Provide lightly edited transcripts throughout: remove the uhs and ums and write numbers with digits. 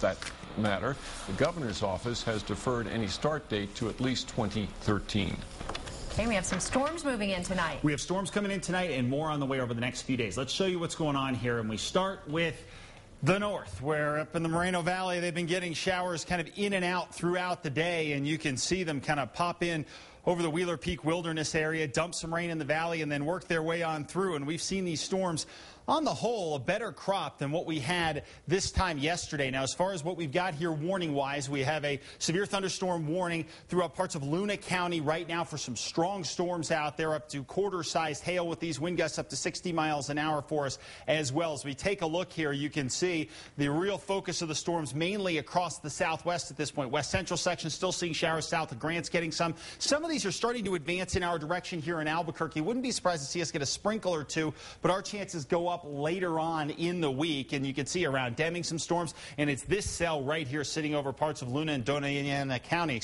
that matter. The governor's office has deferred any start date to at least 2013. Okay, we have some storms moving in tonight. We have storms coming in tonight and more on the way over the next few days. Let's show you what's going on here, and we start with the north, where up in the Moreno Valley, they've been getting showers kind of in and out throughout the day, and you can see them kind of pop in over the Wheeler Peak Wilderness area, dump some rain in the valley, and then work their way on through. And we've seen these storms, on the whole, a better crop than what we had this time yesterday. Now, as far as what we've got here warning-wise, we have a severe thunderstorm warning throughout parts of Luna County right now for some strong storms out there, up to quarter-sized hail with these wind gusts up to 60 miles an hour for us as well. As we take a look here, you can see the real focus of the storms mainly across the southwest at this point. West Central section still seeing showers south of Grant's getting some. Some of these are starting to advance in our direction here in Albuquerque. Wouldn't be surprised to see us get a sprinkle or two, but our chances go up later on in the week. And you can see around Deming some storms, and it's this cell right here sitting over parts of Luna and Doña County,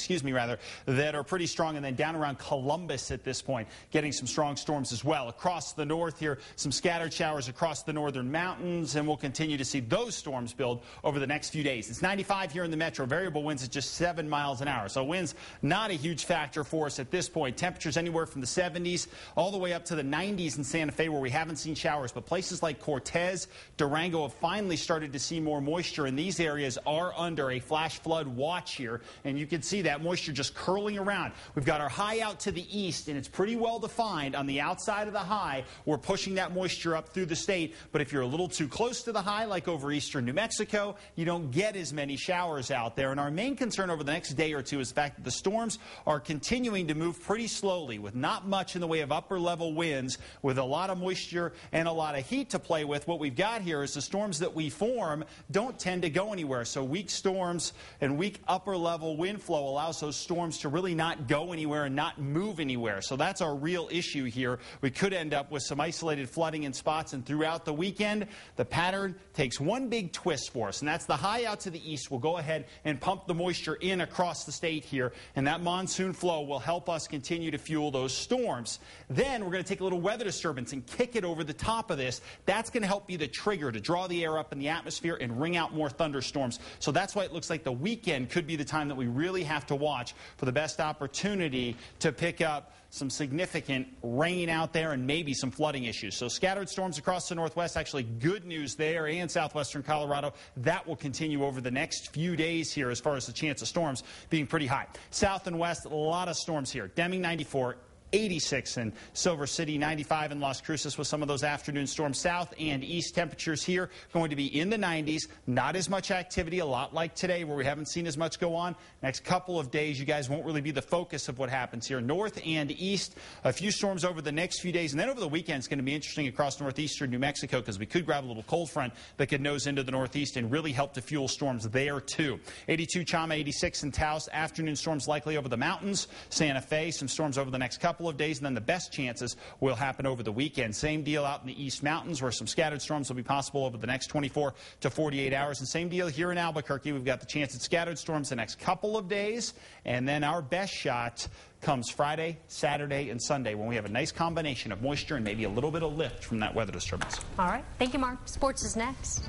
that are pretty strong. And then down around Columbus at this point, getting some strong storms as well. Across the north here, some scattered showers across the northern mountains, and we'll continue to see those storms build over the next few days. It's 95 here in the metro. Variable winds at just 7 miles an hour. So winds not a huge factor for us at this point. Temperatures anywhere from the 70s all the way up to the 90s in Santa Fe, where we haven't seen showers. But places like Cortez, Durango have finally started to see more moisture, and these areas are under a flash flood watch here. And you can see that moisture just curling around. We've got our high out to the east, and it's pretty well defined. On the outside of the high, we're pushing that moisture up through the state. But if you're a little too close to the high, like over eastern New Mexico, you don't get as many showers out there. And our main concern over the next day or two is the fact that the storms are continuing to move pretty slowly, with not much in the way of upper level winds, with a lot of moisture and a lot of heat to play with. What we've got here is the storms that we form don't tend to go anywhere. So weak storms and weak upper level wind flow allows those storms to really not go anywhere and not move anywhere. So that's our real issue here. We could end up with some isolated flooding in spots, and throughout the weekend, the pattern takes one big twist for us, and that's the high out to the east will go ahead and pump the moisture in across the state here, and that monsoon flow will help us continue to fuel those storms. Then we're going to take a little weather disturbance and kick it over the top of this. That's going to help be the trigger to draw the air up in the atmosphere and ring out more thunderstorms. So that's why it looks like the weekend could be the time that we really have to watch for the best opportunity to pick up some significant rain out there and maybe some flooding issues. So scattered storms across the northwest, actually good news there, and southwestern Colorado. That will continue over the next few days here as far as the chance of storms being pretty high. South and west, a lot of storms here. Deming 94. 86 in Silver City, 95 in Las Cruces with some of those afternoon storms. South and east temperatures here going to be in the 90s. Not as much activity, a lot like today where we haven't seen as much go on. Next couple of days, you guys won't really be the focus of what happens here. North and east, a few storms over the next few days. And then over the weekend, it's going to be interesting across northeastern New Mexico because we could grab a little cold front that could nose into the northeast and really help to fuel storms there too. 82 Chama, 86 in Taos. Afternoon storms likely over the mountains. Santa Fe, some storms over the next couple of days, and then the best chances will happen over the weekend. Same deal out in the East Mountains, where some scattered storms will be possible over the next 24 to 48 hours. And same deal here in Albuquerque. We've got the chance at scattered storms the next couple of days, and then our best shot comes Friday, Saturday, and Sunday, when we have a nice combination of moisture and maybe a little bit of lift from that weather disturbance. All right. Thank you, Mark. Sports is next.